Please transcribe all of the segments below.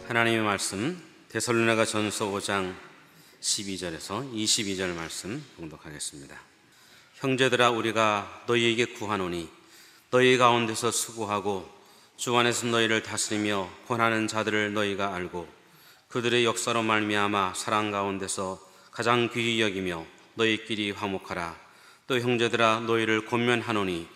하나님의 말씀 데살로니가 전서 5장 12절에서 22절 말씀 봉독하겠습니다. 형제들아, 우리가 너희에게 구하노니 너희 가운데서 수고하고 주 안에서 너희를 다스리며 권하는 자들을 너희가 알고 그들의 역사로 말미암아 사랑 가운데서 가장 귀히 여기며 너희끼리 화목하라. 또 형제들아, 너희를 권면하노니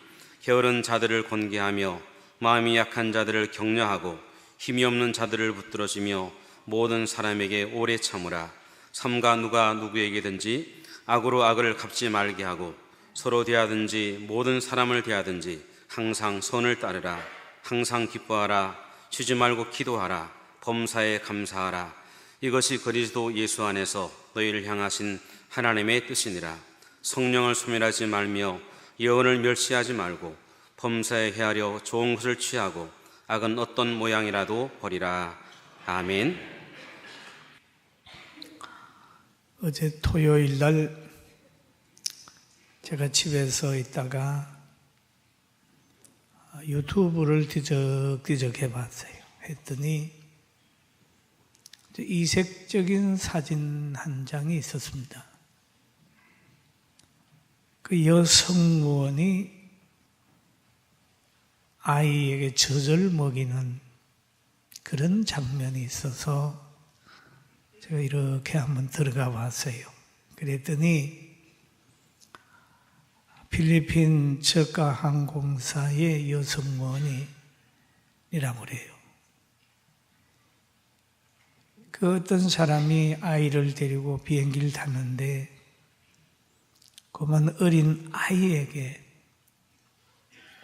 게으른 자들을 권계하며 마음이 약한 자들을 격려하고 힘이 없는 자들을 붙들어주며 모든 사람에게 오래 참으라. 삼가 누가 누구에게든지 악으로 악을 갚지 말게 하고 서로 대하든지 모든 사람을 대하든지 항상 선을 따르라. 항상 기뻐하라. 쉬지 말고 기도하라. 범사에 감사하라. 이것이 그리스도 예수 안에서 너희를 향하신 하나님의 뜻이니라. 성령을 소멸하지 말며 예언을 멸시하지 말고 범사에 헤아려 좋은 것을 취하고 악은 어떤 모양이라도 버리라. 아멘. 어제 토요일 날 제가 집에서 있다가 유튜브를 뒤적뒤적 해봤어요. 했더니 이색적인 사진 한 장이 있었습니다. 그 여성무원이 아이에게 젖을 먹이는 그런 장면이 있어서 제가 이렇게 한번 들어가 봤어요. 그랬더니 필리핀 저가 항공사의 여성무원이라고 그래요. 그 어떤 사람이 아이를 데리고 비행기를 탔는데 그만 어린 아이에게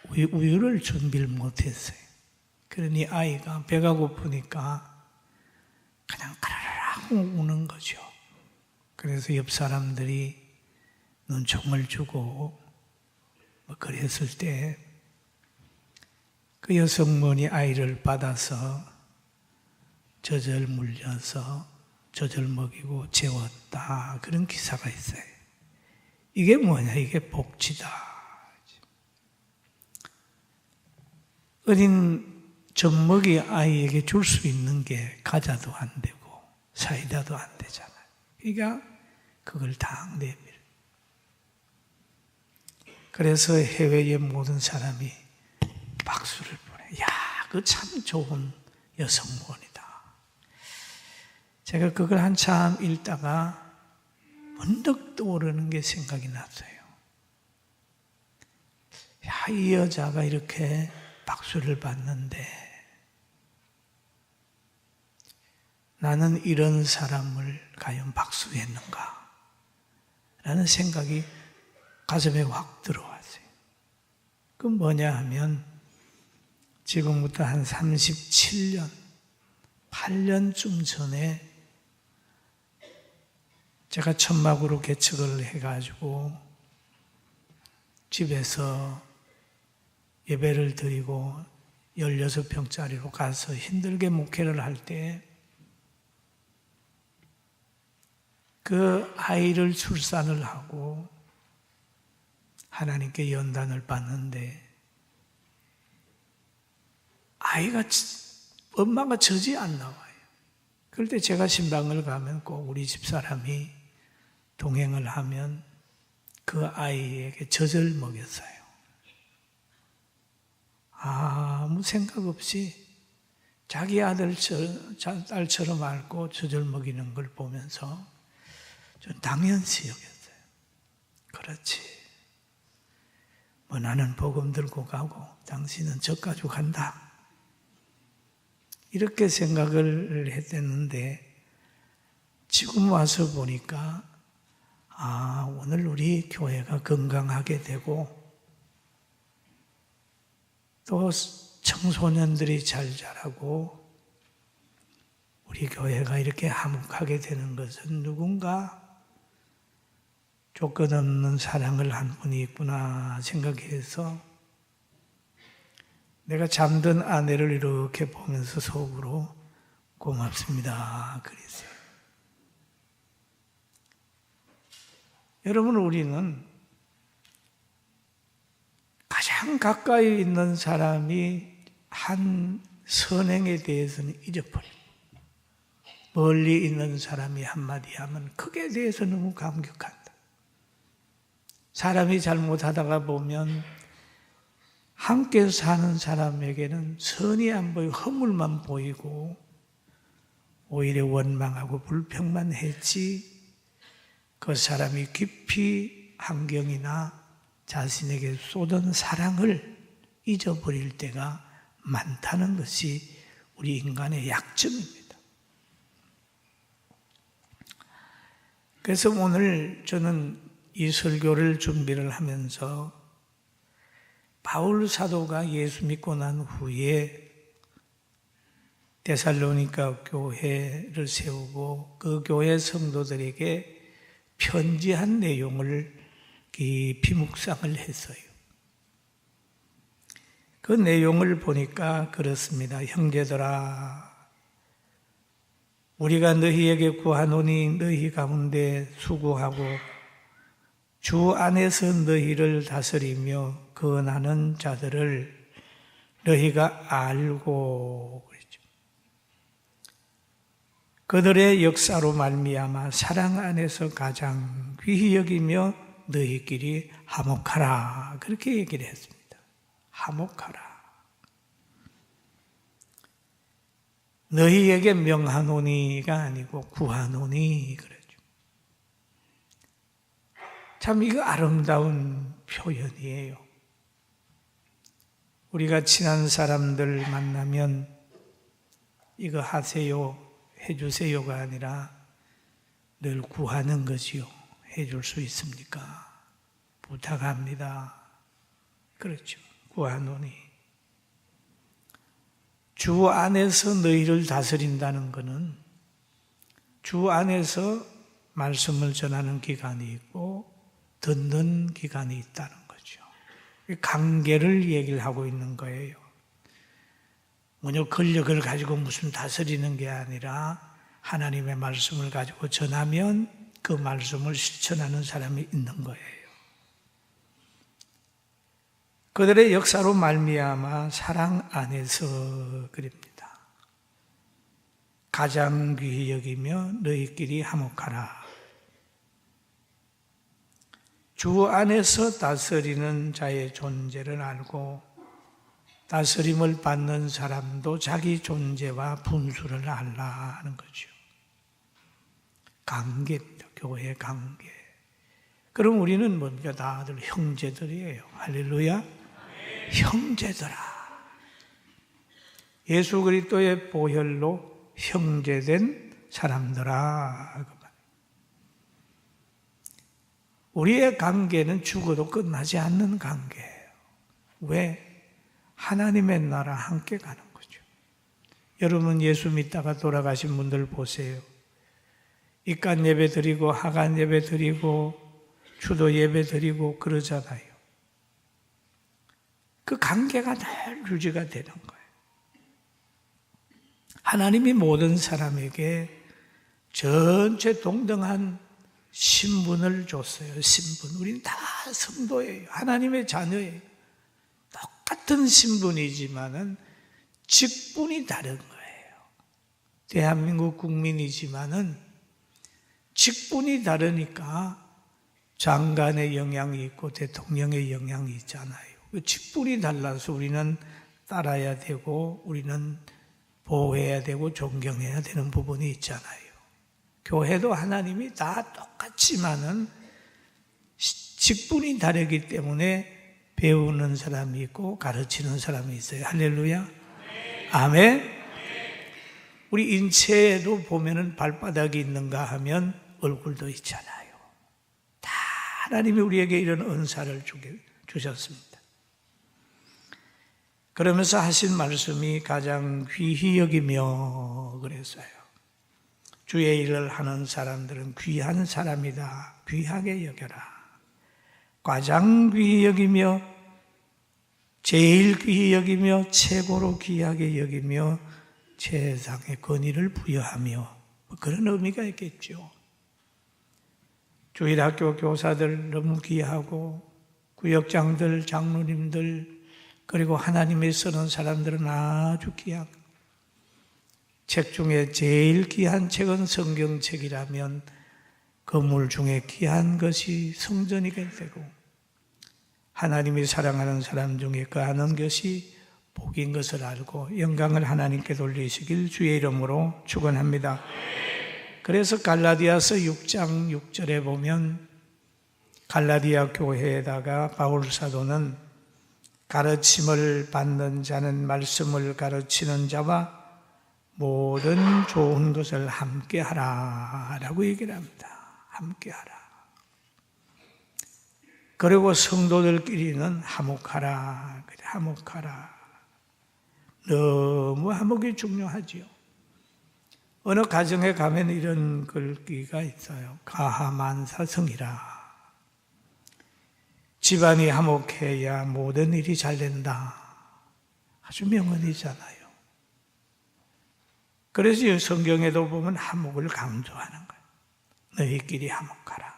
우유를 준비를 못했어요. 그러니 아이가 배가 고프니까 그냥 까라라락 우는 거죠. 그래서 옆 사람들이 눈총을 주고 그랬을 때 그 여성분이 아이를 받아서 젖을 물려서 젖을 먹이고 재웠다. 그런 기사가 있어요. 이게 뭐냐? 이게 복지다. 어린 젖먹이 아이에게 줄 수 있는 게 과자도 안 되고 사이다도 안 되잖아요. 그러니까 그걸 다 내밀어. 그래서 해외의 모든 사람이 박수를 보내. 야, 그 참 좋은 여성무원이다. 제가 그걸 한참 읽다가 문득 떠오르는 게 생각이 났어요. 야, 이 여자가 이렇게 박수를 받는데 나는 이런 사람을 과연 박수했는가? 라는 생각이 가슴에 확 들어왔어요. 그 뭐냐 하면 지금부터 한 37년, 8년쯤 전에 제가 천막으로 개척을 해가지고 집에서 예배를 드리고 16평짜리로 가서 힘들게 목회를 할 때 그 아이를 출산을 하고 하나님께 연단을 받는데 아이가 엄마가 젖이 안 나와요. 그럴 때 제가 신방을 가면 꼭 우리 집사람이 동행을 하면 그 아이에게 젖을 먹였어요. 아무 생각 없이 자기 딸처럼 앓고 젖을 먹이는 걸 보면서 좀 당연시 여겼어요. 그렇지. 뭐 나는 복음 들고 가고 당신은 젖 가지고 간다. 이렇게 생각을 했었는데 지금 와서 보니까 오늘 우리 교회가 건강하게 되고 또 청소년들이 잘 자라고 우리 교회가 이렇게 화목하게 되는 것은 누군가 조건 없는 사랑을 한 분이 있구나 생각해서 내가 잠든 아내를 이렇게 보면서 속으로 고맙습니다 그랬어요. 여러분, 우리는 가장 가까이 있는 사람이 한 선행에 대해서는 잊어버립니다. 멀리 있는 사람이 한마디 하면 그게 대해서 너무 감격한다. 사람이 잘못하다가 보면 함께 사는 사람에게는 선이 안 보이고 허물만 보이고 오히려 원망하고 불평만 했지, 그 사람이 깊이 환경이나 자신에게 쏟은 사랑을 잊어버릴 때가 많다는 것이 우리 인간의 약점입니다. 그래서 오늘 저는 이 설교를 준비를 하면서 바울 사도가 예수 믿고 난 후에 데살로니가 교회를 세우고 그 교회 성도들에게 편지한 내용을 깊이 묵상을 했어요. 그 내용을 보니까 그렇습니다. 형제들아, 우리가 너희에게 구하노니 너희 가운데 수고하고 주 안에서 너희를 다스리며 건하는 자들을 너희가 알고 그랬죠. 그들의 역사로 말미암아 사랑 안에서 가장 귀히 여기며 너희끼리 화목하라, 그렇게 얘기를 했습니다. 화목하라. 너희에게 명하노니가 아니고 구하노니 그랬죠. 참 이거 아름다운 표현이에요. 우리가 친한 사람들 만나면 이거 하세요, 해주세요가 아니라 늘 구하는 것이요. 해줄 수 있습니까? 부탁합니다. 그렇죠. 구하노니. 주 안에서 너희를 다스린다는 것은 주 안에서 말씀을 전하는 기간이 있고 듣는 기간이 있다는 거죠. 관계를 얘기를 하고 있는 거예요. 뭐냐, 권력을 가지고 무슨 다스리는 게 아니라 하나님의 말씀을 가지고 전하면 그 말씀을 실천하는 사람이 있는 거예요. 그들의 역사로 말미암아 사랑 안에서 그립니다. 가장 귀히 여기며 너희끼리 화목하라. 주 안에서 다스리는 자의 존재를 알고 다스림을 받는 사람도 자기 존재와 분수를 알라 하는 거죠. 관계입니다. 교회 관계. 그럼 우리는 뭡니까? 다들 형제들이에요. 할렐루야. 형제들아. 예수 그리스도의 보혈로 형제된 사람들아. 우리의 관계는 죽어도 끝나지 않는 관계예요. 왜? 하나님의 나라 함께 가는 거죠. 여러분 예수 믿다가 돌아가신 분들 보세요. 입간 예배 드리고 하간 예배 드리고 주도 예배 드리고 그러잖아요. 그 관계가 늘 유지가 되는 거예요. 하나님이 모든 사람에게 전체 동등한 신분을 줬어요. 신분. 우리는 다 성도예요. 하나님의 자녀예요. 똑같은 신분이지만은 직분이 다른 거예요. 대한민국 국민이지만은 직분이 다르니까 장관의 영향이 있고 대통령의 영향이 있잖아요. 그 직분이 달라서 우리는 따라야 되고 우리는 보호해야 되고 존경해야 되는 부분이 있잖아요. 교회도 하나님이 다 똑같지만은 직분이 다르기 때문에 배우는 사람이 있고 가르치는 사람이 있어요. 할렐루야. 아멘. 우리 인체에도 보면은 발바닥이 있는가 하면 얼굴도 있잖아요. 다 하나님이 우리에게 이런 은사를 주셨습니다. 그러면서 하신 말씀이 가장 귀히 여기며 그랬어요. 주의 일을 하는 사람들은 귀한 사람이다. 귀하게 여겨라. 가장 귀히 여기며 제일 귀히 여기며 최고로 귀하게 여기며 세상의 권위를 부여하며 그런 의미가 있겠죠. 주일학교 교사들 너무 귀하고 구역장들, 장로님들 그리고 하나님의 쓰는 사람들은 아주 귀하고 책 중에 제일 귀한 책은 성경책이라면 건물 중에 귀한 것이 성전이게 되고 하나님이 사랑하는 사람 중에 거하는 것이 복인 것을 알고 영광을 하나님께 돌리시길 주의 이름으로 축원합니다. 그래서 갈라디아서 6장 6절에 보면 갈라디아 교회에다가 바울 사도는 가르침을 받는 자는 말씀을 가르치는 자와 모든 좋은 것을 함께 하라 라고 얘기를 합니다. 함께 하라. 그리고 성도들끼리는 화목하라. 화목하라. 너무 화목이 중요하지요. 어느 가정에 가면 이런 글귀가 있어요. 가하만사성이라. 집안이 화목해야 모든 일이 잘 된다. 아주 명언이잖아요. 그래서 성경에도 보면 화목을 강조하는 거예요. 너희끼리 화목하라.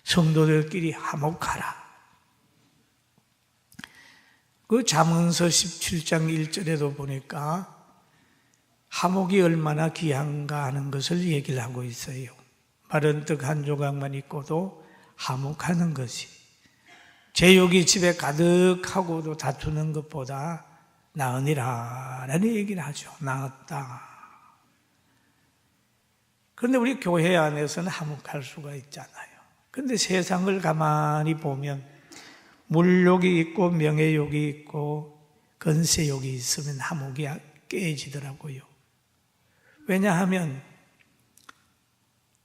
성도들끼리 화목하라. 그 잠언서 17장 1절에도 보니까 화목이 얼마나 귀한가 하는 것을 얘기를 하고 있어요. 마른 떡 한 조각만 있고도 화목하는 것이 제육이 집에 가득하고도 다투는 것보다 나으니라 라는 얘기를 하죠. 나았다. 그런데 우리 교회 안에서는 화목할 수가 있잖아요. 그런데 세상을 가만히 보면 물욕이 있고 명예욕이 있고 건세욕이 있으면 화목이 깨지더라고요. 왜냐하면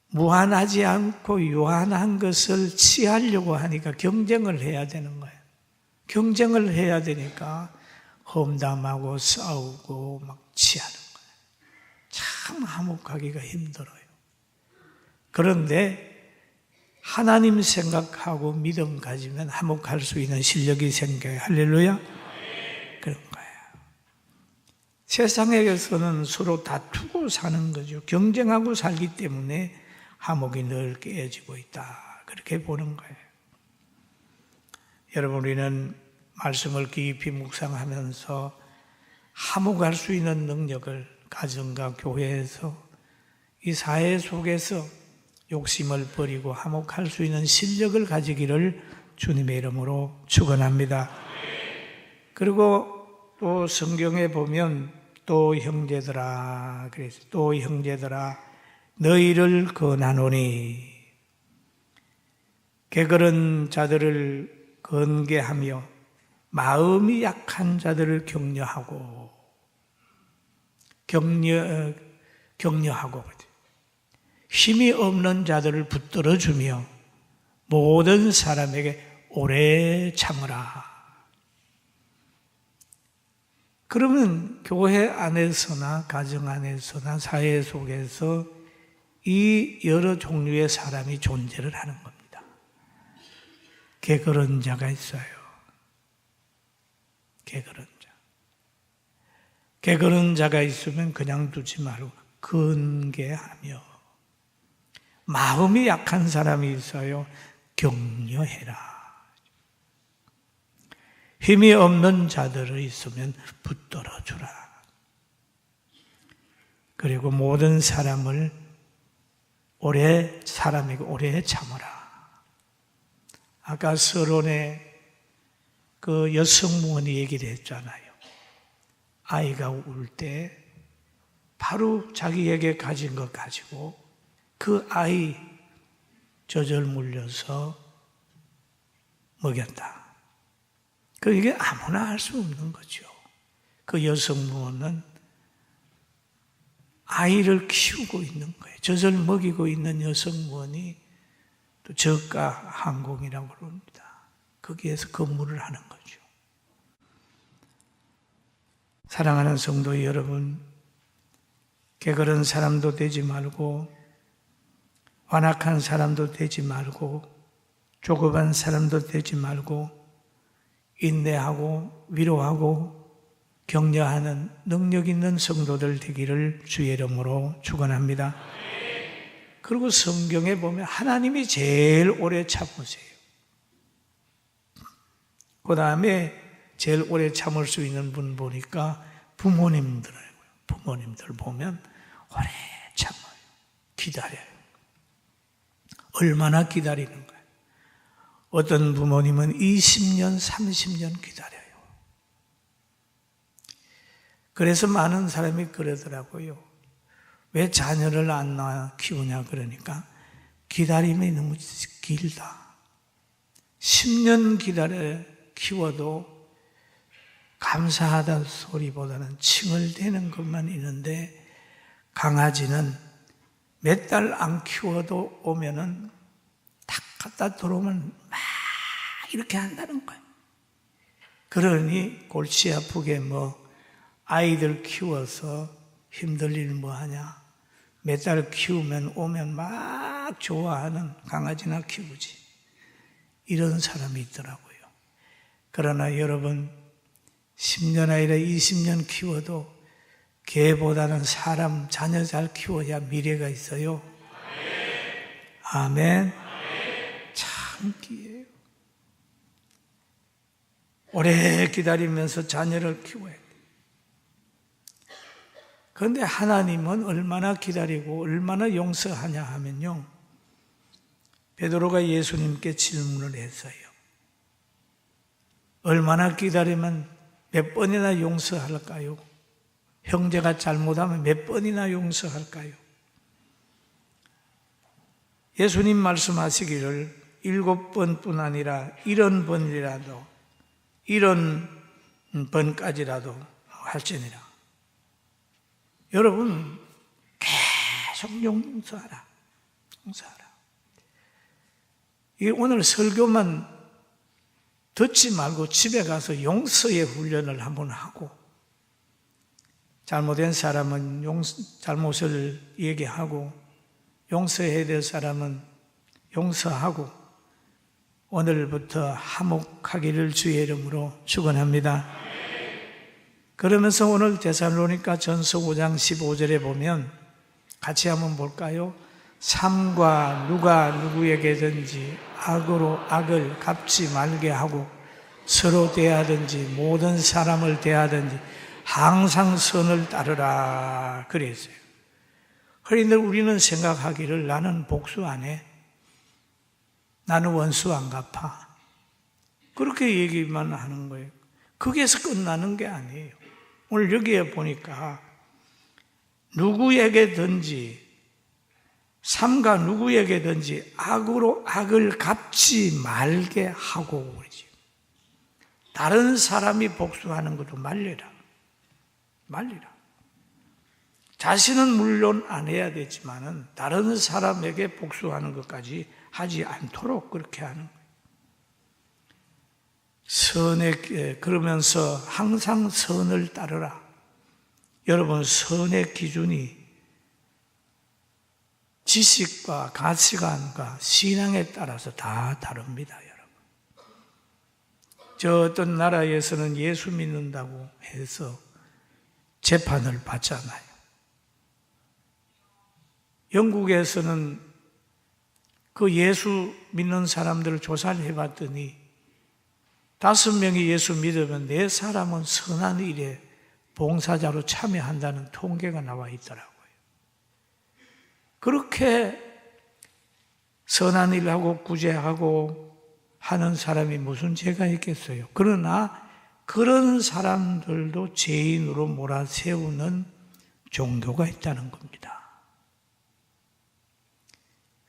무한하지 않고 유한한 것을 취하려고 하니까 경쟁을 해야 되는 거예요. 경쟁을 해야 되니까 험담하고 싸우고 막 취하는 거예요. 참 화목하기가 힘들어요. 그런데 하나님 생각하고 믿음 가지면 화목할 수 있는 실력이 생겨요. 할렐루야. 그런 거예요. 세상에서는 서로 다투고 사는 거죠. 경쟁하고 살기 때문에 화목이 늘 깨어지고 있다. 그렇게 보는 거예요. 여러분, 우리는 말씀을 깊이 묵상하면서 화목할 수 있는 능력을 가정과 교회에서 이 사회 속에서 욕심을 버리고 화목할 수 있는 실력을 가지기를 주님의 이름으로 축원합니다. 그리고 또 성경에 보면 또 형제들아, 그래서 또 형제들아 너희를 권하노니 게으른 자들을 건개하며 마음이 약한 자들을 격려하고 힘이 없는 자들을 붙들어주며 모든 사람에게 오래 참으라. 그러면 교회 안에서나 가정 안에서나 사회 속에서 이 여러 종류의 사람이 존재를 하는 겁니다. 게으른 자가 있어요. 게으른 자. 게으른 자가 있으면 그냥 두지 말고 건개하며 마음이 약한 사람이 있어요. 격려해라. 힘이 없는 자들이 있으면 붙들어주라. 그리고 모든 사람에게 오래 참으라. 아까 서론에 그 여성무원이 얘기를 했잖아요. 아이가 울 때 바로 자기에게 가진 것 가지고 그 아이 젖을 물려서 먹였다. 이게 아무나 할 수 없는 거죠. 그 여성무원은 아이를 키우고 있는 거예요. 젖을 먹이고 있는 여성무원이 또 저가 항공이라고 그럽니다. 거기에서 근무를 하는 거죠. 사랑하는 성도 여러분, 게으른 사람도 되지 말고 완악한 사람도 되지 말고 조급한 사람도 되지 말고 인내하고 위로하고 격려하는 능력 있는 성도들 되기를 주의 이름으로 축원합니다. 그리고 성경에 보면 하나님이 제일 오래 참으세요. 그 다음에 제일 오래 참을 수 있는 분 보니까 부모님들이에요. 부모님들 보면 오래 참아요. 기다려요. 얼마나 기다리는 거예요. 어떤 부모님은 20년, 30년 기다려요. 그래서 많은 사람이 그러더라고요. 왜 자녀를 안 낳아 키우냐 그러니까 기다림이 너무 길다. 10년 기다려 키워도 감사하다 소리보다는 칭얼대는 것만 있는데 강아지는 몇 달 안 키워도 오면은 딱 갖다 들어오면 막 이렇게 한다는 거예요. 그러니 골치 아프게 아이들 키워서 힘들 일 뭐 하냐. 몇 달 키우면 오면 막 좋아하는 강아지나 키우지. 이런 사람이 있더라고요. 그러나 여러분 10년 아니라 20년 키워도 개보다는 사람 자녀 잘 키워야 미래가 있어요. 아멘. 참 기예요. 오래 기다리면서 자녀를 키워야 돼요. 그런데 하나님은 얼마나 기다리고 얼마나 용서하냐 하면요. 베드로가 예수님께 질문을 했어요. 얼마나 기다리면 몇 번이나 용서할까요? 형제가 잘못하면 몇 번이나 용서할까요? 예수님 말씀하시기를 7번뿐 아니라 70번이라도 70번까지라도 할지니라. 여러분 계속 용서하라. 용서하라. 오늘 설교만 듣지 말고 집에 가서 용서의 훈련을 한번 하고 잘못된 사람은 잘못을 얘기하고 용서해야 될 사람은 용서하고 오늘부터 화목하기를 주의 이름으로 축원합니다. 그러면서 오늘 데살로니가 전서 5장 15절에 보면 같이 한번 볼까요? 삼가 누가 누구에게든지 악으로 악을 갚지 말게 하고 서로 대하든지 모든 사람을 대하든지 항상 선을 따르라 그랬어요. 그런데 우리는 생각하기를 나는 복수 안 해. 나는 원수 안 갚아. 그렇게 얘기만 하는 거예요. 거기에서 끝나는 게 아니에요. 오늘 여기에 보니까 누구에게든지 삼가 누구에게든지 악으로 악을 갚지 말게 하고 그러지. 다른 사람이 복수하는 것도 말려라. 말리라. 자신은 물론 안 해야 되지만은 다른 사람에게 복수하는 것까지 하지 않도록 그렇게 하는 거예요. 그러면서 항상 선을 따르라. 여러분, 선의 기준이 지식과 가치관과 신앙에 따라서 다 다릅니다, 여러분. 저 어떤 나라에서는 예수 믿는다고 해서 재판을 받잖아요. 영국에서는 그 예수 믿는 사람들을 조사를 해봤더니 5명이 예수 믿으면 4사람은 선한 일에 봉사자로 참여한다는 통계가 나와 있더라고요. 그렇게 선한 일하고 구제하고 하는 사람이 무슨 죄가 있겠어요? 그러나 그런 사람들도 죄인으로 몰아세우는 종교가 있다는 겁니다.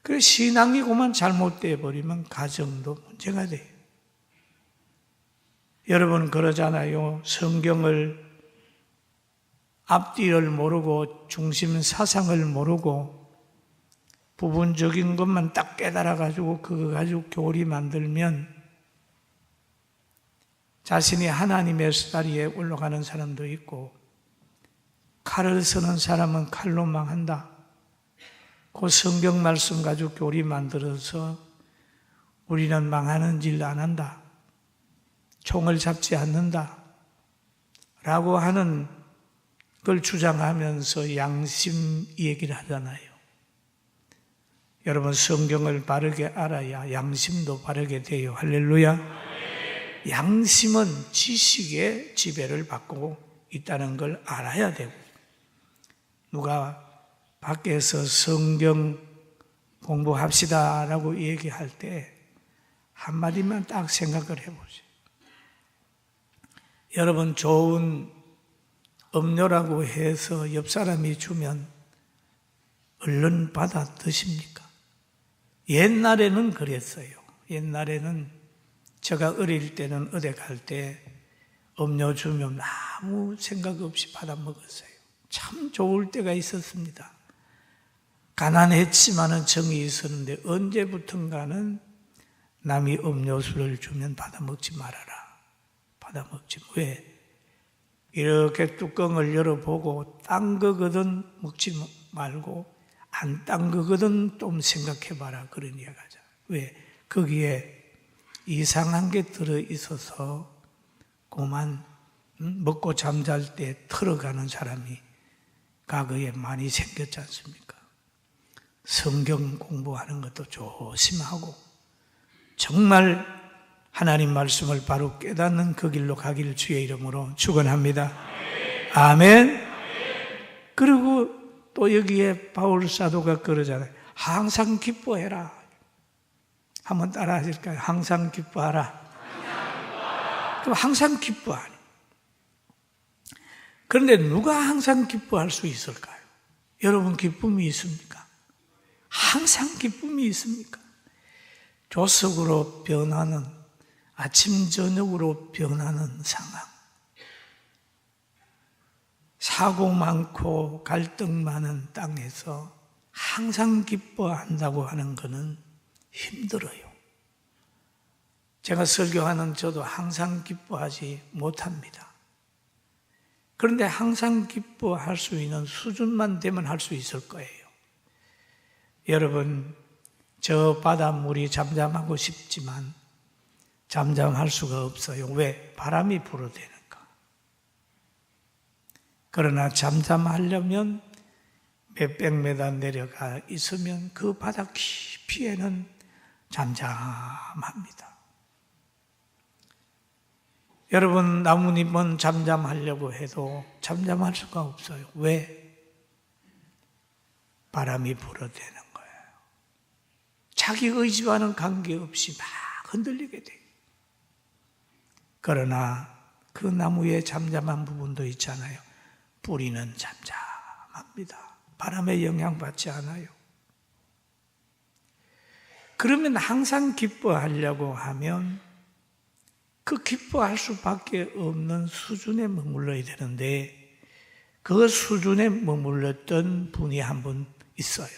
그 신앙이 그만 잘못되어 버리면 가정도 문제가 돼요. 여러분 그러잖아요. 성경을 앞뒤를 모르고 중심 사상을 모르고 부분적인 것만 딱 깨달아가지고 그거 가지고 교리 만들면 자신이 하나님의 수다리에 올라가는 사람도 있고 칼을 쓰는 사람은 칼로 망한다. 그 성경 말씀 가지고 교리 만들어서 우리는 망하는 질 안 한다. 총을 잡지 않는다. 라고 하는 걸 주장하면서 양심 얘기를 하잖아요. 여러분 성경을 바르게 알아야 양심도 바르게 돼요. 할렐루야. 양심은 지식의 지배를 받고 있다는 걸 알아야 되고 누가 밖에서 성경 공부합시다라고 얘기할 때 한마디만 딱 생각을 해보세요. 여러분, 좋은 음료라고 해서 옆 사람이 주면 얼른 받아 드십니까? 옛날에는 그랬어요. 옛날에는 제가 어릴 때는 어디 갈 때 음료 주면 아무 생각 없이 받아 먹었어요. 참 좋을 때가 있었습니다. 가난했지만은 정이 있었는데 언제부턴가는 남이 음료수를 주면 받아 먹지 말아라. 받아 먹지. 왜? 이렇게 뚜껑을 열어보고 딴 거거든 먹지 말고 안 딴 거거든 좀 생각해봐라. 그런 이야기하자. 왜? 거기에 이상한 게 들어있어서 그만 먹고 잠잘 때 털어가는 사람이 과거에 많이 생겼지 않습니까? 성경 공부하는 것도 조심하고 정말 하나님 말씀을 바로 깨닫는 그 길로 가기를 주의 이름으로 축원합니다. 아멘. 그리고 또 여기에 바울 사도가 그러잖아요. 항상 기뻐해라. 한번 따라 하실까요? 항상 기뻐하라. 그럼 항상 기뻐하니. 그런데 누가 항상 기뻐할 수 있을까요? 여러분 기쁨이 있습니까? 항상 기쁨이 있습니까? 조석으로 변하는, 아침 저녁으로 변하는 상황, 사고 많고 갈등 많은 땅에서 항상 기뻐한다고 하는 것은 힘들어요. 제가 설교하는 저도 항상 기뻐하지 못합니다. 그런데 항상 기뻐할 수 있는 수준만 되면 할 수 있을 거예요. 여러분, 저 바닷물이 잠잠하고 싶지만 잠잠할 수가 없어요. 왜? 바람이 불어대니까. 그러나 잠잠하려면 몇백 메다 내려가 있으면 그 바다 깊이에는 잠잠합니다. 여러분, 나뭇잎은 잠잠하려고 해도 잠잠할 수가 없어요. 왜? 바람이 불어대는 거예요. 자기 의지와는 관계없이 막 흔들리게 돼요. 그러나 그 나무에 잠잠한 부분도 있잖아요. 뿌리는 잠잠합니다. 바람에 영향받지 않아요. 그러면 항상 기뻐하려고 하면 그 기뻐할 수밖에 없는 수준에 머물러야 되는데 그 수준에 머물렀던 분이 한 분 있어요.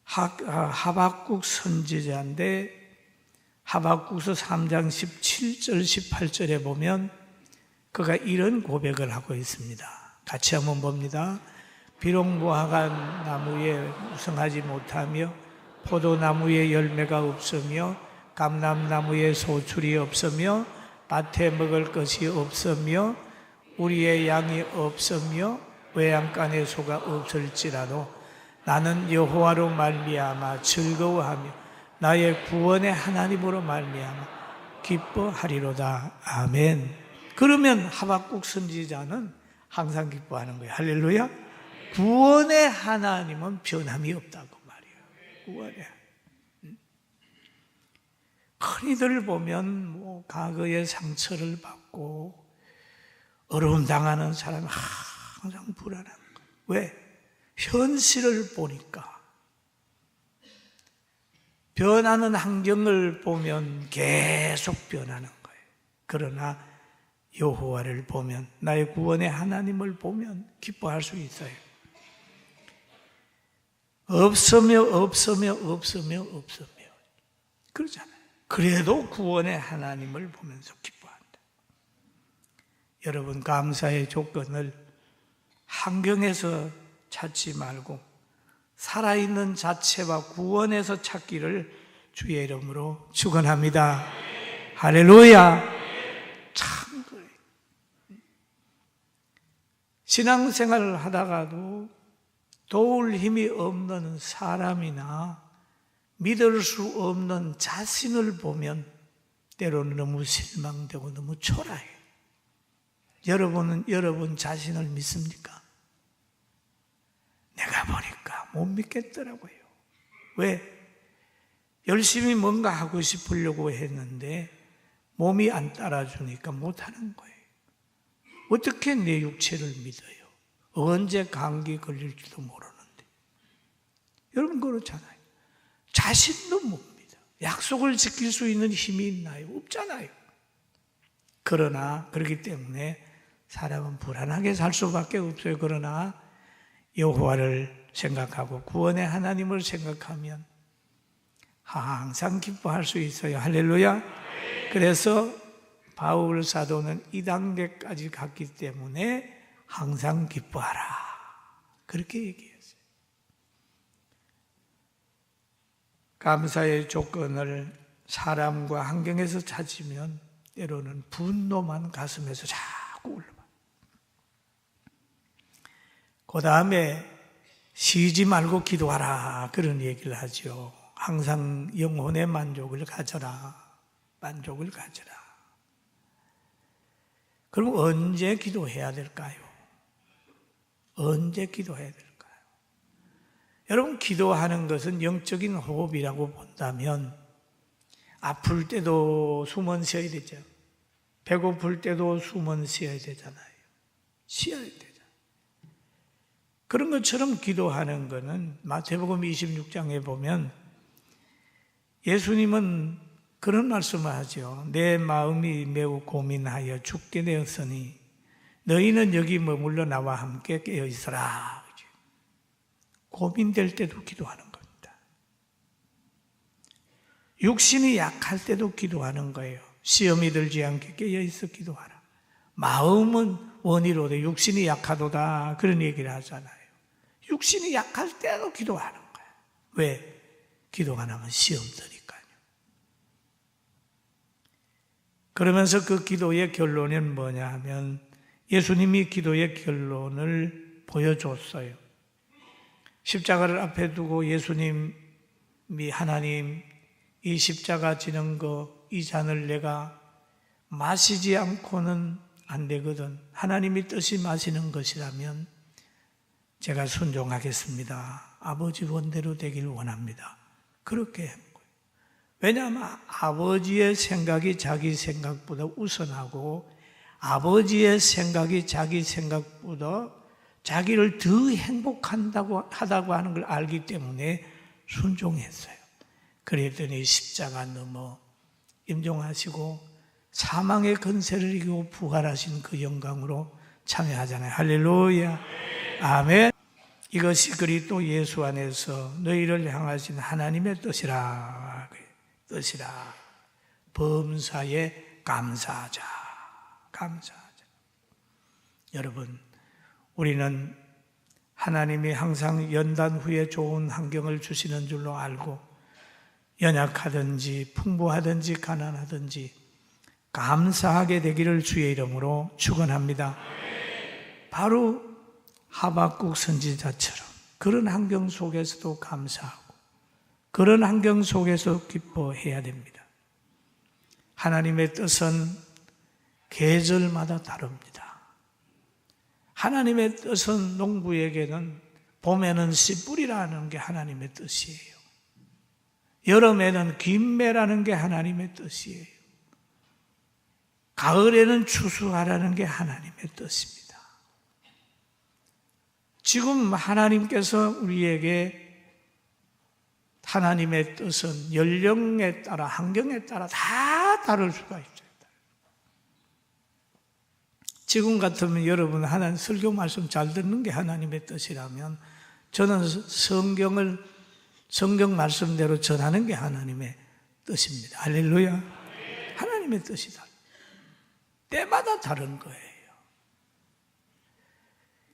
하박국 선지자인데 하박국서 3장 17절 18절에 보면 그가 이런 고백을 하고 있습니다. 같이 한번 봅니다. 비록 무화과 나무에 무성하지 못하며 포도나무에 열매가 없으며 감람나무에 소출이 없으며 밭에 먹을 것이 없으며 우리의 양이 없으며 외양간에 소가 없을지라도 나는 여호와로 말미암아 즐거워하며 나의 구원의 하나님으로 말미암아 기뻐하리로다. 아멘. 그러면 하박국 선지자는 항상 기뻐하는 거예요. 할렐루야. 구원의 하나님은 변함이 없다고 말이에요. 구원의. 흔히들 보면 뭐 과거의 상처를 받고 어려움 당하는 사람이 항상 불안한 거예요. 왜? 현실을 보니까 변하는 환경을 보면 계속 변하는 거예요. 그러나 여호와를 보면 나의 구원의 하나님을 보면 기뻐할 수 있어요. 없으며 그러잖아요. 그래도 구원의 하나님을 보면서 기뻐한다. 여러분, 감사의 조건을 환경에서 찾지 말고 살아있는 자체와 구원에서 찾기를 주의 이름으로 축원합니다. 할렐루야. 참 그래요. 신앙생활을 하다가도 도울 힘이 없는 사람이나 믿을 수 없는 자신을 보면 때로는 너무 실망되고 너무 초라해요. 여러분은 여러분 자신을 믿습니까? 내가 보니까 못 믿겠더라고요. 왜? 열심히 뭔가 하고 싶으려고 했는데 몸이 안 따라주니까 못하는 거예요. 어떻게 내 육체를 믿어요? 언제 감기 걸릴지도 모르는데. 여러분 그렇잖아요. 자신도 못 믿어. 약속을 지킬 수 있는 힘이 있나요? 없잖아요. 그러나 그렇기 때문에 사람은 불안하게 살 수밖에 없어요. 그러나 여호와를 생각하고 구원의 하나님을 생각하면 항상 기뻐할 수 있어요. 할렐루야. 그래서 바울 사도는 이 단계까지 갔기 때문에 항상 기뻐하라. 그렇게 얘기했어요. 감사의 조건을 사람과 환경에서 찾으면 때로는 분노만 가슴에서 자꾸 올라와요. 그 다음에 쉬지 말고 기도하라. 그런 얘기를 하죠. 항상 영혼의 만족을 가져라. 만족을 가져라. 그럼 언제 기도해야 될까요? 언제 기도해야 될까요? 여러분, 기도하는 것은 영적인 호흡이라고 본다면 아플 때도 숨은 쉬어야 되죠. 배고플 때도 숨은 쉬어야 되잖아요. 쉬어야 되잖아요. 그런 것처럼 기도하는 것은 마태복음 26장에 보면 예수님은 그런 말씀을 하죠. 내 마음이 매우 고민하여 죽게 되었으니 너희는 여기 머물러 나와 함께 깨어 있어라. 고민될 때도 기도하는 겁니다. 육신이 약할 때도 기도하는 거예요. 시험이 들지 않게 깨어 있어 기도하라. 마음은 원이로되 육신이 약하도다. 그런 얘기를 하잖아요. 육신이 약할 때도 기도하는 거예요. 왜? 기도 안 하면 시험 드니까요. 그러면서 그 기도의 결론은 뭐냐 하면 예수님이 기도의 결론을 보여줬어요. 십자가를 앞에 두고 예수님이 하나님 이 십자가 지는 거, 이 잔을 내가 마시지 않고는 안 되거든. 하나님이 뜻이 마시는 것이라면 제가 순종하겠습니다. 아버지 원대로 되길 원합니다. 그렇게 한 거예요. 왜냐하면 아버지의 생각이 자기 생각보다 우선하고 아버지의 생각이 자기 생각보다 자기를 더 행복하다고 하는 걸 알기 때문에 순종했어요. 그랬더니 십자가 넘어 임종하시고 사망의 권세를 이기고 부활하신 그 영광으로 참여하잖아요. 할렐루야. 아멘. 이것이 그리스도 예수 안에서 너희를 향하신 하나님의 뜻이라. 뜻이라. 범사에 감사하자. 감사하자. 여러분, 우리는 하나님이 항상 연단 후에 좋은 환경을 주시는 줄로 알고 연약하든지 풍부하든지 가난하든지 감사하게 되기를 주의 이름으로 축원합니다. 바로 하박국 선지자처럼 그런 환경 속에서도 감사하고 그런 환경 속에서 기뻐해야 됩니다. 하나님의 뜻은 계절마다 다릅니다. 하나님의 뜻은 농부에게는 봄에는 씨 뿌리라는 게 하나님의 뜻이에요. 여름에는 김매라는 게 하나님의 뜻이에요. 가을에는 추수하라는 게 하나님의 뜻입니다. 지금 하나님께서 우리에게 하나님의 뜻은 연령에 따라 환경에 따라 다 다를 수가 있어요. 지금 같으면 여러분 하나님 설교 말씀 잘 듣는 게 하나님의 뜻이라면 저는 성경 말씀대로 전하는 게 하나님의 뜻입니다. 할렐루야. 하나님의 뜻이다. 때마다 다른 거예요.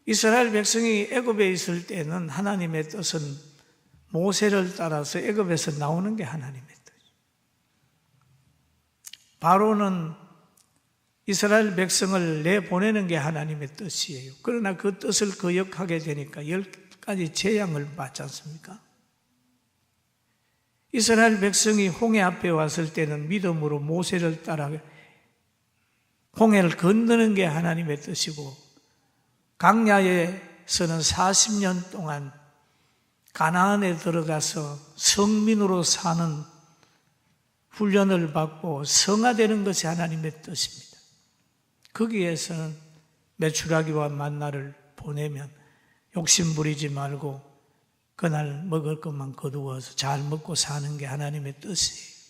이스라엘 백성이 애굽에 있을 때는 하나님의 뜻은 모세를 따라서 애굽에서 나오는 게 하나님의 뜻. 바로는 이스라엘 백성을 내보내는 게 하나님의 뜻이에요. 그러나 그 뜻을 거역하게 되니까 10가지 재앙을 받지 않습니까? 이스라엘 백성이 홍해 앞에 왔을 때는 믿음으로 모세를 따라 홍해를 건너는 게 하나님의 뜻이고 강야에서는 40년 동안 가나안에 들어가서 성민으로 사는 훈련을 받고 성화되는 것이 하나님의 뜻입니다. 거기에서는 메추라기와 만나를 보내면 욕심 부리지 말고 그날 먹을 것만 거두어서 잘 먹고 사는 게 하나님의 뜻이에요.